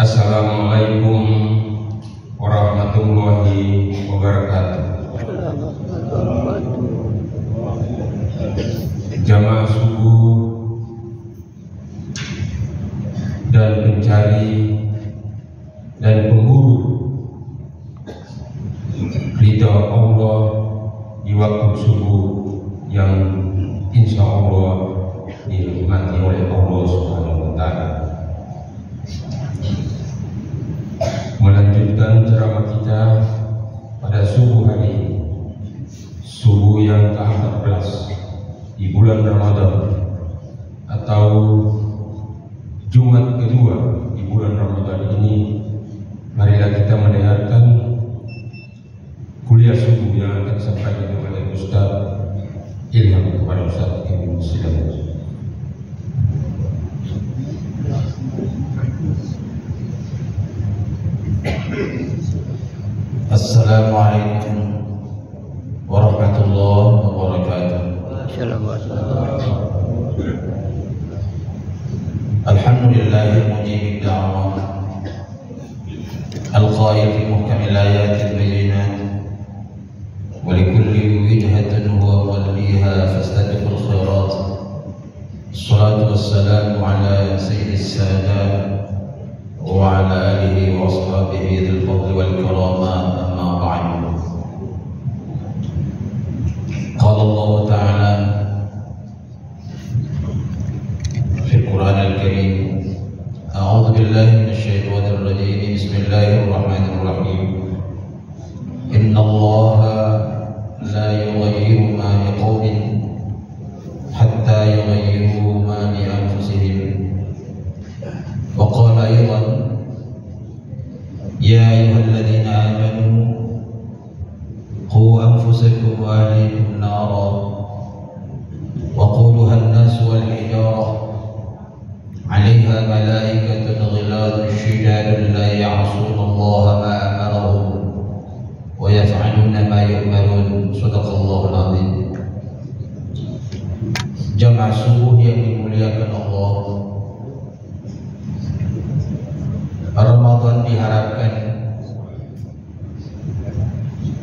Assalamualaikum warahmatullahi wabarakatuh. Jamaah subuh dan pencari dan pemburu ridha Allah di waktu subuh yang insya Allah dinikmati oleh Allah Subhanahu wa Ta'ala. Melanjutkan ceramah kita pada subuh hari ini, subuh yang ke-14 di bulan Ramadan atau Jumat kedua di bulan Ramadan ini. Marilah kita mendengarkan kuliah subuh yang akan disampaikan oleh Ustaz Ilham kepada Ustaz Ibnu Silakan. Assalamualaikum warahmatullahi wabarakatuh. Alhamdulillahil mujibid da'wah al-qail fi muhkamil ayatil bayyinat wa likulli wijhatin huwa walliha fastabiqul khairat. Assalatu wassalamu ala sayyidis sadat wa ala alihi wa ashabihi dzil fadli wal karamah, amma ba'du. Qala Allah Ta'ala fi al-Qur'an al-Karim, a'udzu billahi minasy syaithanir rajim, bismillahir rahmanir rahim. Inna Allaha la yughayyiru ma biqaumin hatta yughayyiru ma bi anfusihim. Wa qala aydan ya ayyuhalladzina amanu qu anfusakum wa ahlikum nara wa quduha an-nas wal hijarah 'alayha malaikatun ghiladun shidadun la ya'suna Allaha ma amarahum wa yaf'aluna ma yu'marun. Shadaqallahul 'azim. Jamaah subuh yang dimuliakan Allah, Ramadan diharapkan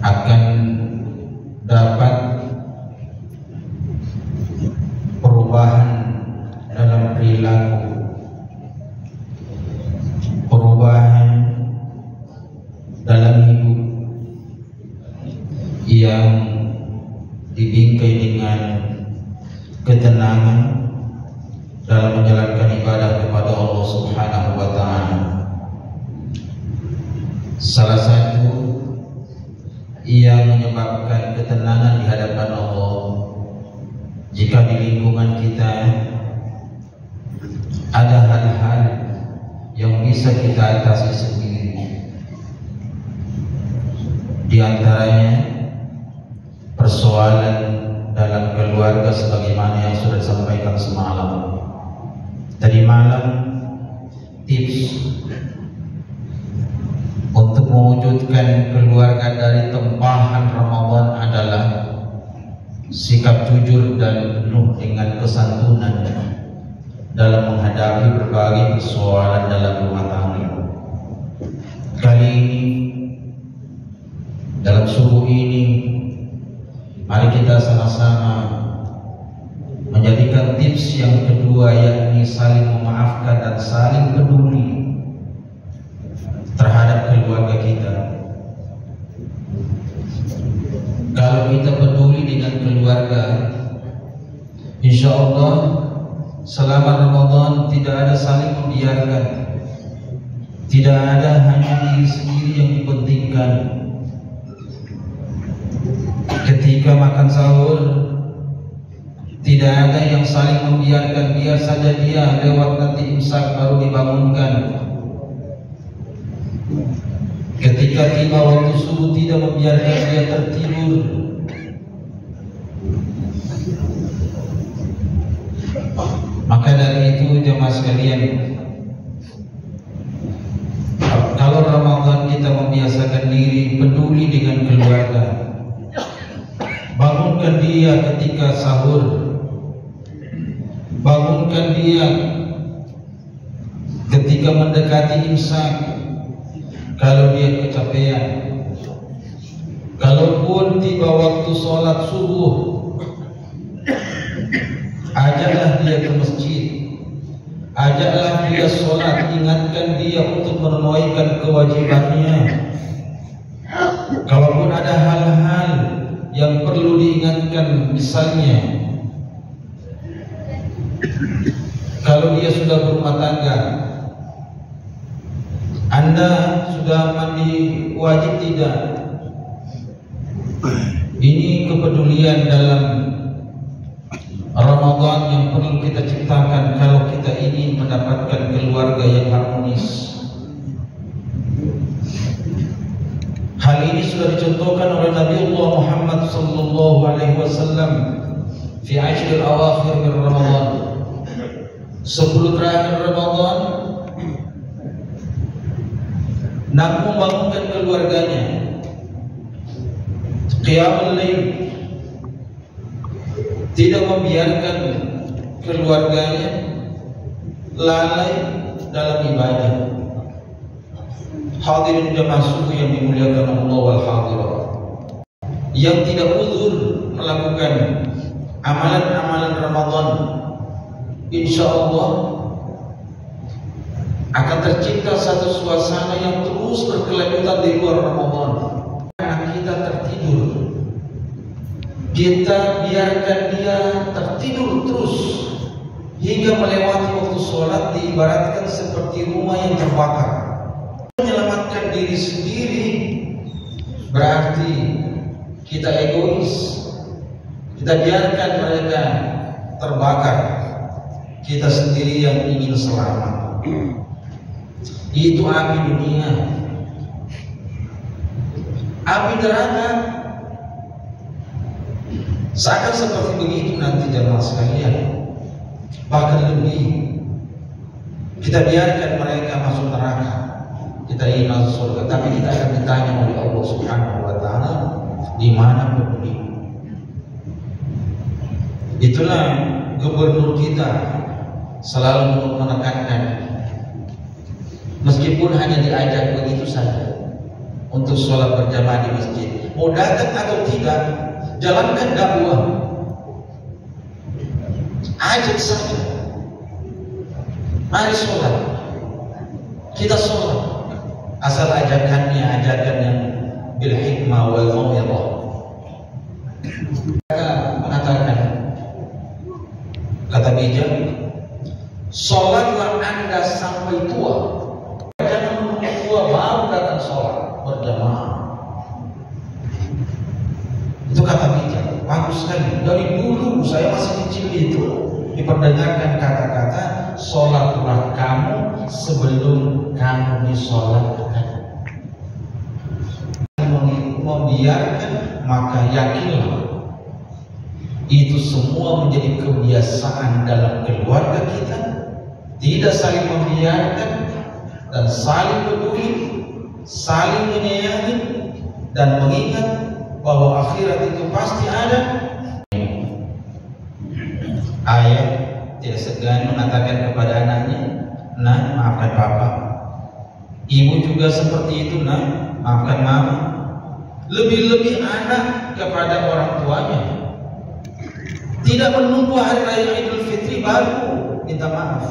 akan dapat perubahan dalam perilaku, perubahan dalam hidup yang dibingkai dengan ketenangan dalam menjalankan ibadah kepada Allah Subhanahu wa Ta'ala. Salah satu yang menyebabkan ketenangan di hadapan Allah, jika di lingkungan kita ada hal-hal yang bisa kita atasi sendiri. Di antaranya persoalan dalam keluarga sebagaimana yang sudah disampaikan semalam. Tadi malam tips untuk mewujudkan keluarga dari tempahan Ramadan adalah sikap jujur dan penuh dengan kesantunan dalam menghadapi berbagai persoalan dalam rumah tangga. Kali ini, dalam subuh ini, mari kita sama-sama menjadikan tips yang kedua, yakni saling memaafkan dan saling peduli terhadap keluarga kita. Kalau kita peduli dengan keluarga, insya Allah selama Ramadan tidak ada saling membiarkan, tidak ada hanya diri sendiri yang dipentingkan. Ketika makan sahur, tidak ada yang saling membiarkan, biar saja dia lewat nanti imsak baru dibangunkan. Ketika tiba waktu subuh, tidak membiarkan dia tertidur. Maka dari itu jemaah sekalian, kalau Ramadan kita membiasakan diri peduli dengan keluarga, bangunkan dia ketika sahur, bangunkan dia ketika ketika mendekati imsak, kalau dia kecapean, kalaupun tiba waktu sholat subuh, ajaklah dia ke masjid, ajaklah dia sholat, ingatkan dia untuk menunaikan kewajibannya. Kalaupun ada hal-hal yang perlu diingatkan, misalnya kalau dia sudah berumah tangga, Anda sudah mandi wajib tidak? Ini kepedulian dalam Ramadan yang perlu kita ciptakan kalau kita ingin mendapatkan keluarga yang harmonis. Hal ini sudah dicontohkan oleh Nabi Allah Muhammad sallallahu alaihi wasallam fi ashr al-awakhir min Ramadan. 10 terakhir Ramadan, Nabi membangunkan keluarganya, qiyamul lail, tidak membiarkan keluarganya lalai dalam ibadah. Hadirin jamaah subuh yang dimuliakan Allah wal hadirat, yang tidak uzur melakukan amalan-amalan Ramadan, insya Allah akan tercipta satu suasana yang terus berkelanjutan di luar Ramadan. Karena kita tertidur, kita biarkan dia tertidur terus hingga melewati waktu sholat, diibaratkan seperti rumah yang terbakar. Menyelamatkan diri sendiri berarti kita egois, kita biarkan mereka terbakar, kita sendiri yang ingin selamat. Itu api dunia, api neraka. Seakan seperti begitu nanti jamaah sekalian, bahkan lebih. Kita biarkan mereka masuk neraka, kita ingin masuk surga, tapi kita akan ditanya oleh Allah Subhanahu wa taala, di mana peduli? Itulah gubernur kita selalu menekankan, meskipun hanya diajak begitu saja untuk sholat berjamaah di masjid, mau datang atau tidak, jalankan dakwah, ajak saja, mari sholat, kita sholat. Asal ajakan yang bil hikmah wal mau'izah. Mengatakan, kata bijak, sholatlah Anda sampai tua, jangan menunggu tua baru datang sholat berjamaah. Itu kata bijak, bagus sekali. Dari dulu saya masih kecil itu diperdengarkan kata-kata, sholatlah kamu sebelum kamu disolatkan. Membiarkan, maka yakinlah itu semua menjadi kebiasaan dalam keluarga kita, tidak saling membiarkan dan saling peduli, saling menyayangi dan mengingat bahwa akhirat itu pasti ada. Ayah tidak segan mengatakan kepada anaknya, "Nah, maafkan papa." Ibu juga seperti itu, "Nah, maafkan mama." Lebih-lebih anak kepada orang tuanya, tidak menunggu hari raya Idul Fitri baru minta maaf.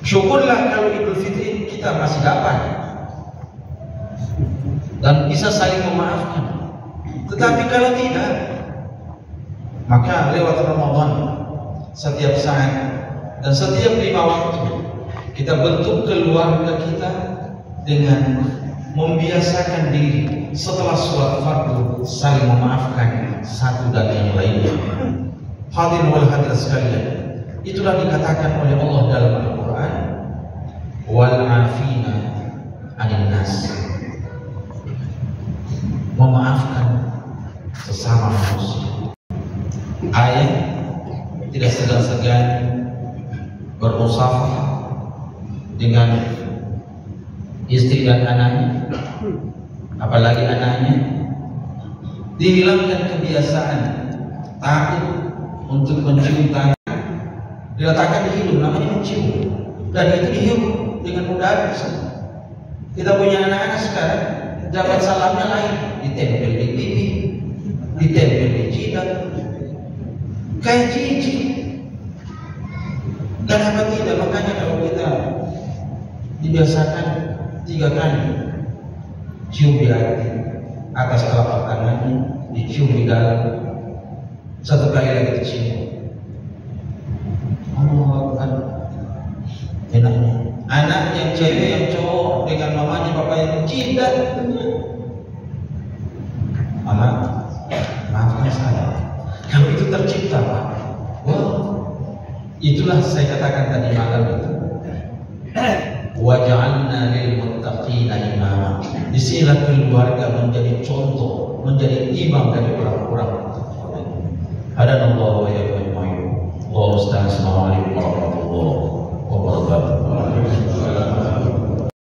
Syukurlah kalau Idul Fitri kita masih dapat dan bisa saling memaafkan. Tetapi kalau tidak, maka lewat Ramadan setiap saat dan setiap 5 waktu kita bentuk keluarga kita dengan membiasakan diri setelah sholat fardu saling memaafkan satu dan yang lainnya. Hadirin wal hadirat sekalian, itulah dikatakan oleh Allah dalam Al-Quran, wal afina 'anil nas, memaafkan sesama manusia. Ayah tidak segan-segan bermusafah dengan istri dan anaknya, apalagi anaknya. Dihilangkan kebiasaan takut untuk mencium tangan, diletakkan di hidung, namanya mencium. dan itu dihirup dengan mudah bisa. Kita punya anak-anak sekarang dapat salamnya lain, ditempel di TV, ditempel di jidat, kayak cincin. Kenapa tidak? Makanya kalau kita dibiasakan 3 kali cium di hati, atas telapak tangannya, dicium di dalam, 1 kali lagi dicium. Oh, kan enaknya. Anak yang cewek yang cowok dengan mamanya bapaknya cinta. Mama, maafkan saya. Kalau itu tercipta, Pak. Wah, itulah saya katakan tadi malam itu. Waj'alna lil muttaqina imama. Disinilah keluarga menjadi contoh, menjadi imam dari orang-orang